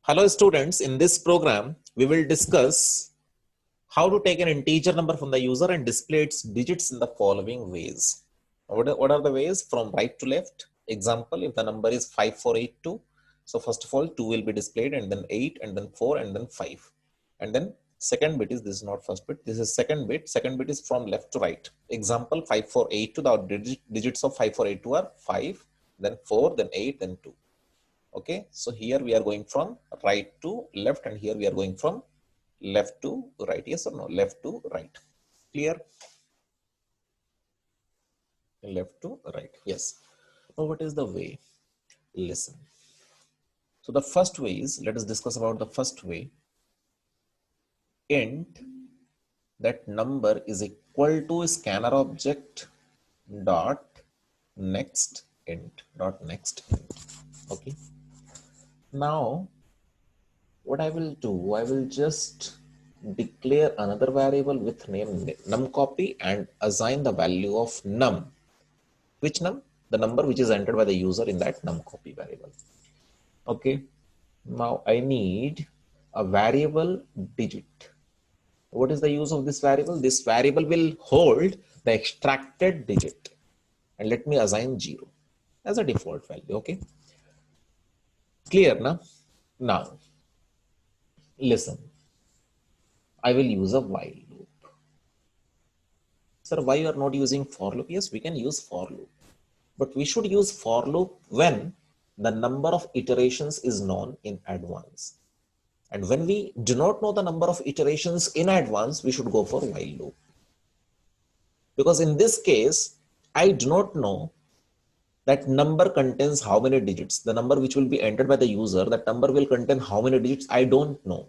Hello students, in this program, we will discuss how to take an integer number from the user and display its digits in the following ways. What are the ways? From right to left. Example, if the number is 5482, so first of all, 2 will be displayed and then 8 and then 4 and then 5. And then second bit is, this is not first bit, this is second bit. Second bit is from left to right. Example, 5482, the digits of 5482 are 5, then 4, then 8, then 2. Okay, so here we are going from right to left and here we are going from left to right. Yes or no? Left to right. Clear? Left to right. Yes. Now what is the way? Listen. So the first way is, let us discuss about the first way. Int that number is equal to scanner object dot next int dot next int. Okay. Now what I will do, I will just declare another variable with name numCopy and assign the value of num. Which num? The number which is entered by the user in that numCopy variable. Okay. Now I need a variable digit. What is the use of this variable? This variable will hold the extracted digit. And let me assign 0 as a default value. Okay. Clear now? Now, listen. I will use a while loop. Sir, why you are not using for loop? Yes, we can use for loop. But we should use for loop when the number of iterations is known in advance. And when we do not know the number of iterations in advance, we should go for while loop. Because in this case, I do not know that number contains how many digits. The number which will be entered by the user, that number will contain how many digits, I don't know.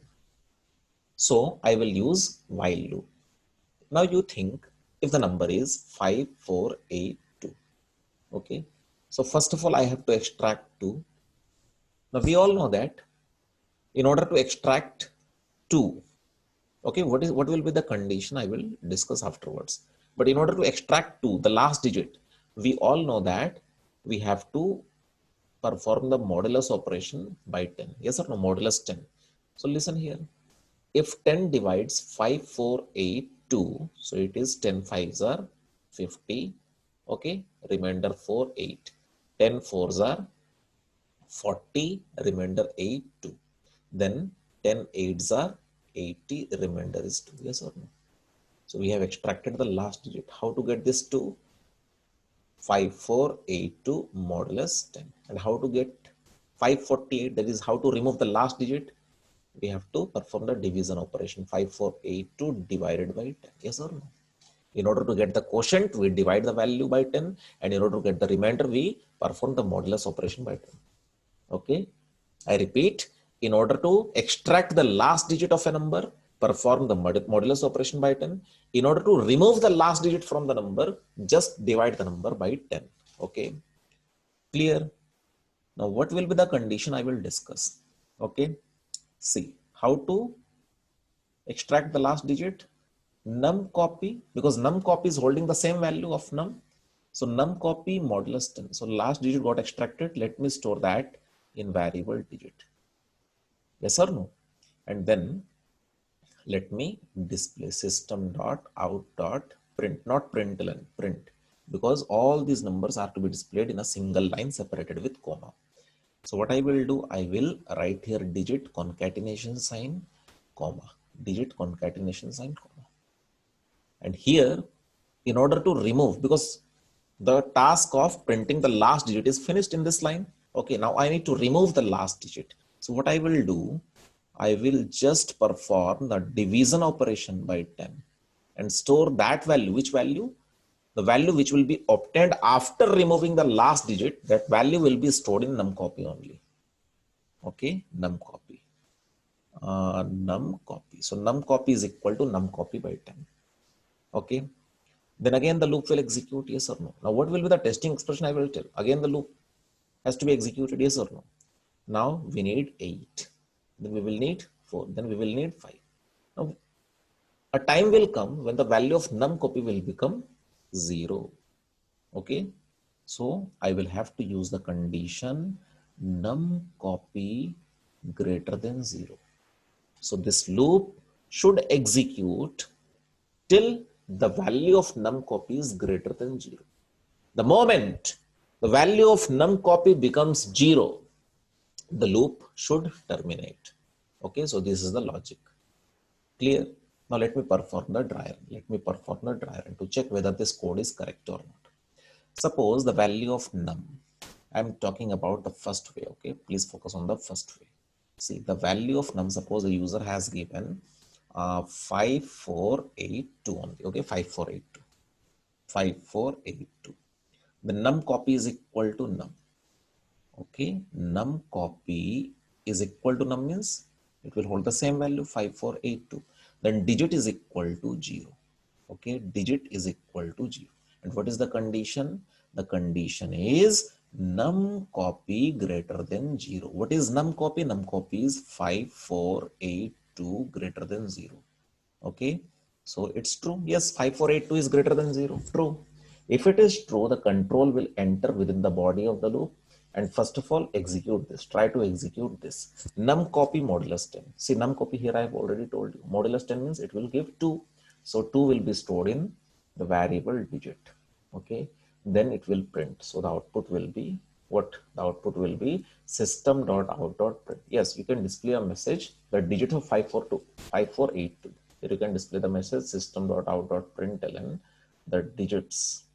So I will use while loop. Now you think if the number is 5482. Okay. So first of all, I have to extract 2. Now we all know that in order to extract 2, okay, what will be the condition? I will discuss afterwards. But in order to extract 2, the last digit, we all know that we have to perform the modulus operation by 10. Yes or no? Modulus 10. So listen here. If 10 divides 5482, so it is 10 5s are 50. Okay, remainder 4 8. 10 4s are 40, remainder 8 2. Then 10 8s are 80, remainder is 2. Yes or no? So we have extracted the last digit. How to get this 2? 5482 modulus 10. And how to get 548? That is how to remove the last digit. We have to perform the division operation. 5482 divided by 10. Yes or no? In order to get the quotient, we divide the value by 10. And in order to get the remainder, we perform the modulus operation by 10. Okay. I repeat, in order to extract the last digit of a number, perform the modulus operation by 10. In order to remove the last digit from the number, just divide the number by 10. Okay. Clear? Now, what will be the condition I will discuss? Okay. See how to extract the last digit. Num copy, because num copy is holding the same value of num. So num copy modulus 10. So last digit got extracted. Let me store that in variable digit. Yes or no? And then let me display system.out.print, not println, print, because all these numbers are to be displayed in a single line separated with comma. So what I will do, I will write here digit concatenation sign, comma, digit concatenation sign, comma. And here, in order to remove, because the task of printing the last digit is finished in this line. Okay, now I need to remove the last digit. So what I will do, I will just perform the division operation by 10 and store that value. Which value? The value which will be obtained after removing the last digit, that value will be stored in numCopy only. Okay, numCopy. NumCopy. So numCopy is equal to numCopy by 10. Okay. Then again the loop will execute, yes or no. Now what will be the testing expression I will tell? Again the loop has to be executed, yes or no. Now we need 8. Then we will need 4. Then we will need 5. Now a time will come when the value of numCopy will become 0. Okay. So I will have to use the condition numCopy greater than 0. So this loop should execute till the value of num copy is greater than 0. The moment the value of num copy becomes 0, the loop should terminate. Okay, so this is the logic. Clear? Now let me perform the dry run. Let me perform the dry run to check whether this code is correct or not. Suppose the value of num, I'm talking about the first way. Okay, please focus on the first way. See, the value of num, suppose the user has given 5482 only. Okay, 5482. 5482. The num copy is equal to num. Okay, num copy is equal to num means it will hold the same value 5482. Then digit is equal to 0. Okay, digit is equal to 0. And what is the condition? The condition is num copy greater than 0. What is num copy? Num copy is 5482 greater than 0. Okay, so it's true. Yes, 5482 is greater than 0. True. If it is true, the control will enter within the body of the loop. And first of all, execute this. Try to execute this. Num copy modulus 10. See, num copy here I have already told you. Modulus 10 means it will give 2. So 2 will be stored in the variable digit. Okay. Then it will print. So the output will be what? The output will be system.out.print. Yes, you can display a message, the digit of 5482. Here you can display the message system.out.println, the digits.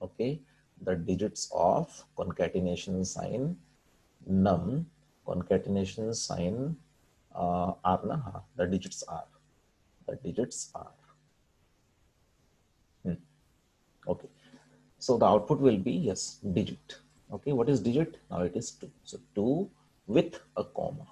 Okay, the digits of concatenation sign num, concatenation sign are, the digits are. Okay, so the output will be, yes, digit. Okay, what is digit? Now it is 2. So 2 with a comma.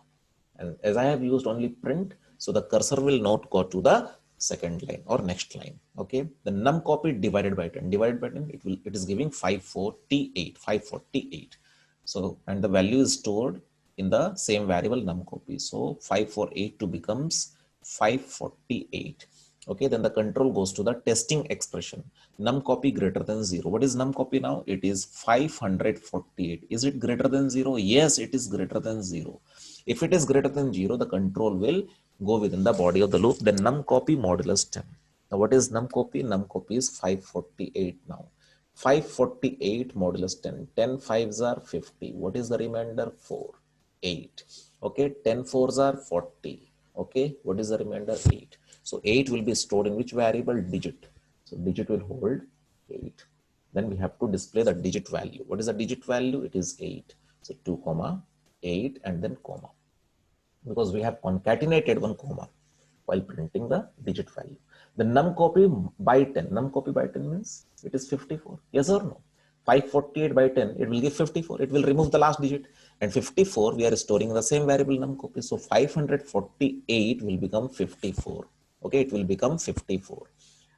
And as I have used only print, so the cursor will not go to the second line or next line. Okay, the num copy divided by 10. Divided by 10, it is giving 548. So, and the value is stored in the same variable num copy. So 5482 becomes 548. Okay, then the control goes to the testing expression. Num copy greater than 0. What is num copy now? It is 548. Is it greater than 0? Yes, it is greater than 0. If it is greater than 0, the control will go within the body of the loop. Then num copy modulus 10. Now what is num copy? Num copy is 548 now. 548 modulus 10. 10 5s are 50. What is the remainder? 4. 8. Okay, 10 4s are 40. Okay, what is the remainder? 8. So 8 will be stored in which variable? Digit. So digit will hold 8. Then we have to display the digit value. What is the digit value? It is 8. So 2 comma 8 and then comma, because we have concatenated one comma while printing the digit value. The num copy by 10. Num copy by 10 means it is 54. Yes or no? 548 by 10, it will give 54. It will remove the last digit. And 54, we are storing the same variable num copy. So 548 will become 54. Okay, it will become 54.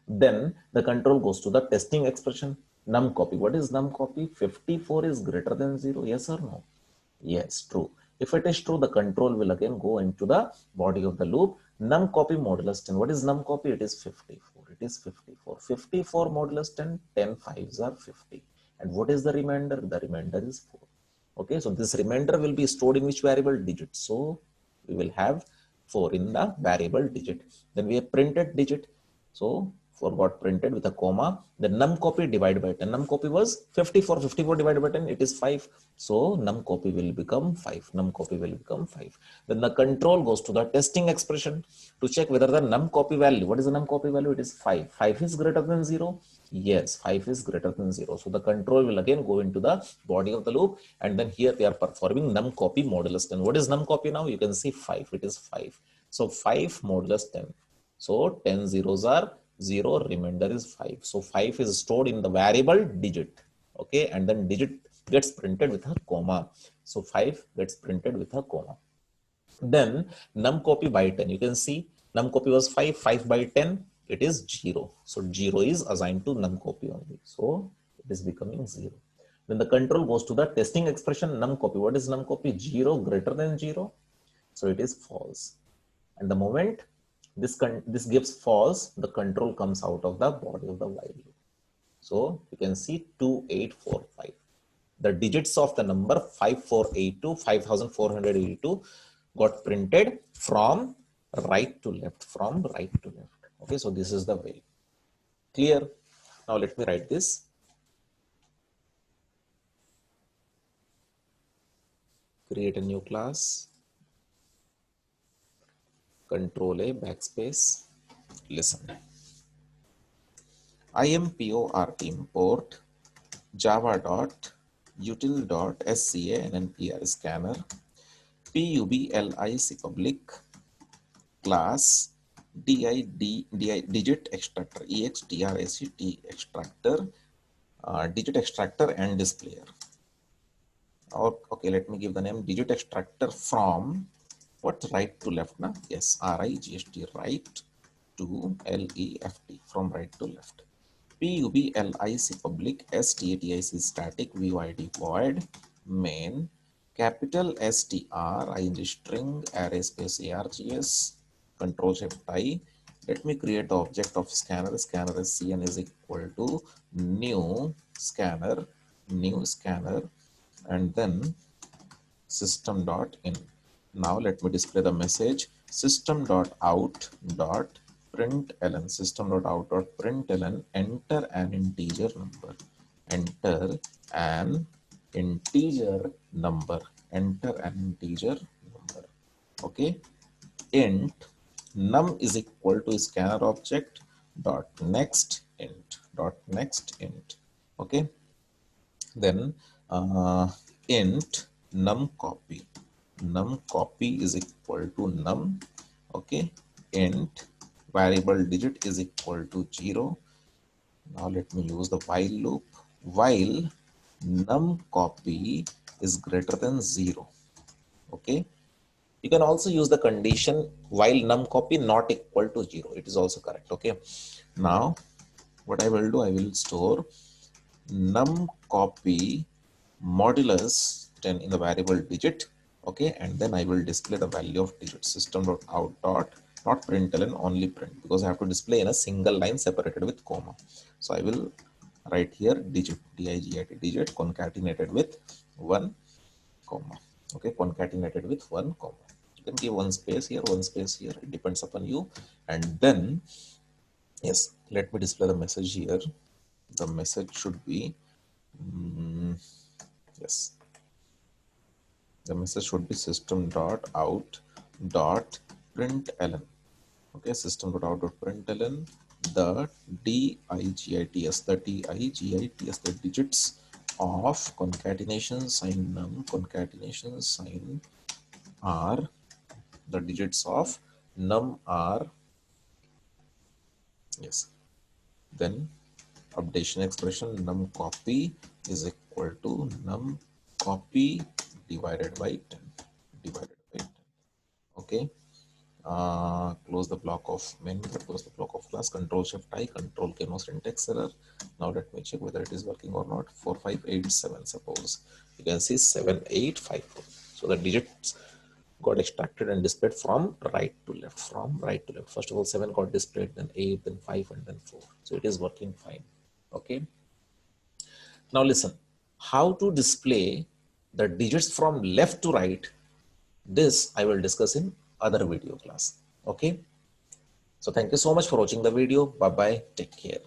Then the control goes to the testing expression. Num copy. What is num copy? 54 is greater than 0. Yes or no? Yes, true. If it is true, the control will again go into the body of the loop. Num copy modulus 10. What is num copy? It is 54. It is 54. 54 modulus 10. 10 5s are 50. And what is the remainder? The remainder is 4. Okay, so this remainder will be stored in which variable? Digit. So we will have 4 in the variable digit. Then we have printed digit. So 4 got printed with a comma. The num copy divided by 10. Num copy was 54. 54 divided by 10, it is 5. So num copy will become 5. Num copy will become 5. Then the control goes to the testing expression to check whether the num copy value, what is the num copy value? It is 5. 5 is greater than 0. Yes, 5 is greater than 0. So the control will again go into the body of the loop. And then here we are performing num copy modulus 10. What is num copy now? You can see 5. It is 5. So 5 modulus 10. So 10 zeros are 0, remainder is 5. So 5 is stored in the variable digit. Okay, and then digit gets printed with a comma. So 5 gets printed with a comma. Then num copy by 10. You can see num copy was 5. 5 by 10, it is 0. So 0 is assigned to num copy only. So it is becoming 0. Then the control goes to the testing expression num copy. What is num copy? 0 greater than 0. So it is false. And the moment this gives false, the control comes out of the body of the while loop. So you can see 2845. the digits of the number 5482, 5482 got printed from right to left, Okay, so this is the way. Clear? Now let me write this. Create a new class. Control A, backspace. Listen. import java.util.scanner scanner public class digit extractor extractor digit extractor and displayer. Okay, let me give the name digit extractor from what, right to left na? Yes, RIGST, right to left, from right to left. public static static void void main capital STR ing string array space args control shift I. Let me create the object of scanner. Scanner is cn is equal to new scanner and then system.in. Now let me display the message system.out.println. System.out.println, enter an integer number. Enter an integer number. Okay. Int num is equal to scanner object dot next int. Okay. Then int num copy is equal to num. Okay. Int variable digit is equal to 0. Now let me use the while loop. While num copy is greater than 0. Okay. You can also use the condition while num copy not equal to 0. It is also correct. Okay. Now what I will do, I will store num copy modulus 10 in the variable digit. Okay, and then I will display the value of digit. System.out not println, only print, because I have to display in a single line separated with comma. So I will write here digit, digit concatenated with 1 comma. Okay, concatenated with 1 comma. You can give one space here, it depends upon you. And then yes, let me display the message here. The message should be yes, the message should be system.out.println. Okay, system.out.println the digits, the digits of concatenation sign num, concatenation sign are, the digits of num are, yes, then updation expression num copy is equal to num copy divided by 10. Okay. Close the block of main method, close the block of class, control shift I, control K, no syntax error. Now let me check whether it is working or not. 4587, suppose you can see 7854. So the digits got extracted and displayed from right to left, First of all 7 got displayed, then 8, then 5, and then 4. So it is working fine. Okay. Now listen, how to display the digits from left to right, this I will discuss in other video class. Okay. So thank you so much for watching the video. Bye bye. Take care.